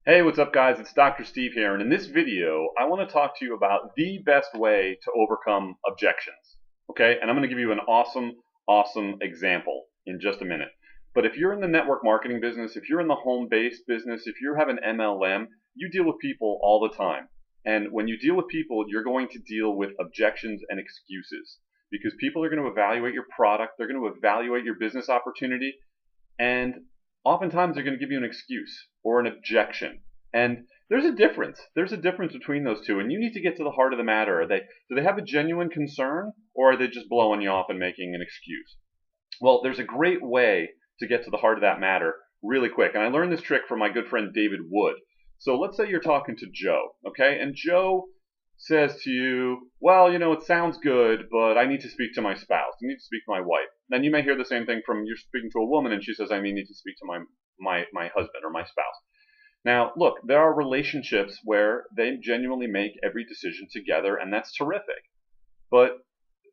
Hey, what's up guys? It's Dr. Steve here, and in this video, I want to talk to you about the best way to overcome objections. Okay? And I'm going to give you an awesome example in just a minute. But if you're in the network marketing business, if you're in the home-based business, if you have an MLM, you deal with people all the time. And when you deal with people, you're going to deal with objections and excuses. Because people are going to evaluate your product, they're going to evaluate your business opportunity, and oftentimes they're going to give you an excuse or an objection. And there's a difference. There's a difference between those two, and you need to get to the heart of the matter. Do they have a genuine concern, or are they just blowing you off and making an excuse? Well, there's a great way to get to the heart of that matter really quick, and I learned this trick from my good friend David Wood. So let's say you're talking to Joe, okay, and Joe says to you, well, it sounds good, but I need to speak to my spouse. I need to speak to my wife. Then you may hear the same thing from you're speaking to a woman and she says, I need to speak to my husband or my spouse. Now, look, there are relationships where they genuinely make every decision together, and that's terrific. But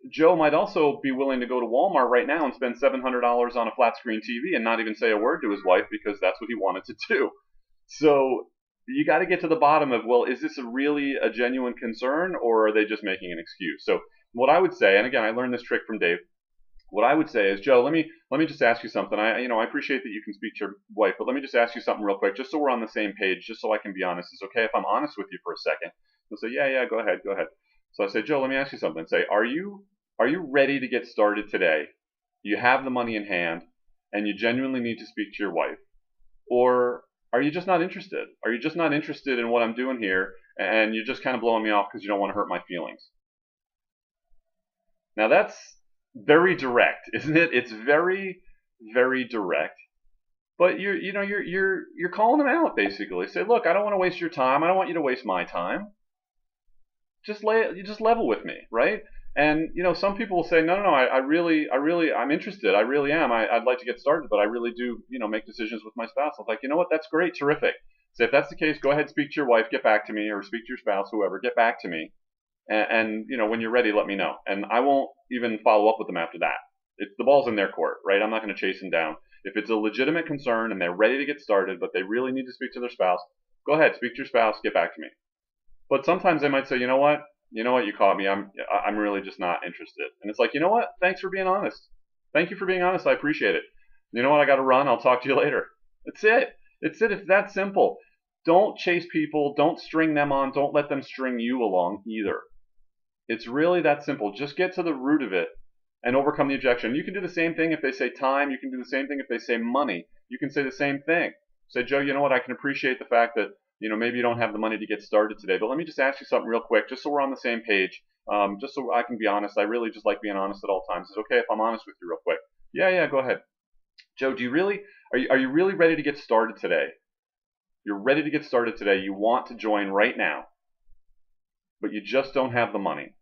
Joe might also be willing to go to Walmart right now and spend $700 on a flat screen TV and not even say a word to his wife because that's what he wanted to do. So you got to get to the bottom of, well, is this really a genuine concern, or are they just making an excuse? So what I would say, and again, I learned this trick from Dave. What I would say is, Joe, let me just ask you something. I appreciate that you can speak to your wife, but let me just ask you something real quick, just so we're on the same page, just so I can be honest. Is it okay if I'm honest with you for a second? He'll say, yeah, go ahead. So I say, Joe, let me ask you something. Say, are you ready to get started today? You have the money in hand, and you genuinely need to speak to your wife, or are you just not interested? Are you just not interested in what I'm doing here, and you're just kind of blowing me off because you don't want to hurt my feelings? Now that's very direct, isn't it? It's very direct. But you're calling them out basically. Say, look, I don't want to waste your time. I don't want you to waste my time. Just level with me, right? And some people will say, no, I really, I'm interested. I really am. I'd like to get started, but I really do, make decisions with my spouse. I'm like, you know what? That's great, terrific. So if that's the case, go ahead, speak to your wife, get back to me, or speak to your spouse, whoever, get back to me. And when you're ready, let me know. And I won't even follow up with them after that. The ball's in their court, right? I'm not going to chase them down. If it's a legitimate concern and they're ready to get started, but they really need to speak to their spouse, go ahead, speak to your spouse, get back to me. But sometimes they might say, you know what, you caught me. I'm really just not interested. And it's like, you know what? Thanks for being honest. Thank you for being honest. I appreciate it. You know what? I got to run. I'll talk to you later. That's it. It's that simple. Don't chase people. Don't string them on. Don't let them string you along either. It's really that simple. Just get to the root of it and overcome the objection. You can do the same thing if they say time. You can do the same thing if they say money. You can say the same thing. Say, Joe, you know what? I can appreciate the fact that maybe you don't have the money to get started today, but let me just ask you something real quick, just so we're on the same page, just so I can be honest. I really just like being honest at all times. Is it okay if I'm honest with you real quick? Yeah, go ahead. Joe, are you really ready to get started today? You're ready to get started today. You want to join right now, but you just don't have the money.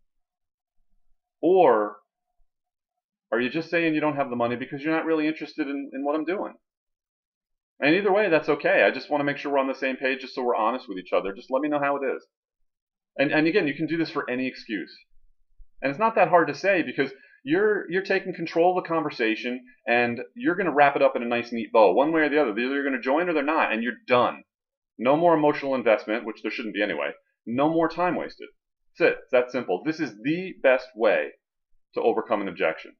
Or are you just saying you don't have the money because you're not really interested in what I'm doing? And either way, that's okay. I just want to make sure we're on the same page just so we're honest with each other. Just let me know how it is. And again, you can do this for any excuse. And it's not that hard to say because you're taking control of the conversation and you're going to wrap it up in a nice, neat bow. One way or the other. They're either going to join or they're not, and you're done. No more emotional investment, which there shouldn't be anyway. No more time wasted. That's it. It's that simple. This is the best way to overcome an objection.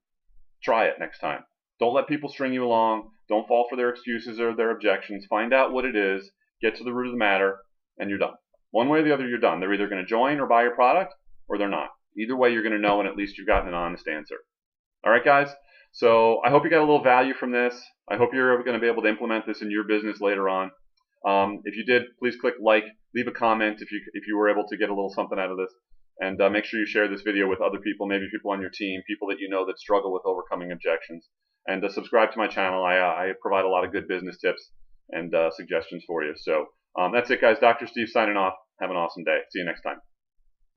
Try it next time. Don't let people string you along. Don't fall for their excuses or their objections. Find out what it is, get to the root of the matter, and you're done. One way or the other, you're done. They're either going to join or buy your product, or they're not. Either way, you're going to know, and at least you've gotten an honest answer. All right, guys? So I hope you got a little value from this. I hope you're going to be able to implement this in your business later on. If you did, please click like, leave a comment if you were able to get a little something out of this. And make sure you share this video with other people, maybe people on your team, people that you know that struggle with overcoming objections. And subscribe to my channel. I provide a lot of good business tips and suggestions for you. So that's it, guys. Dr. Steve signing off. Have an awesome day. See you next time.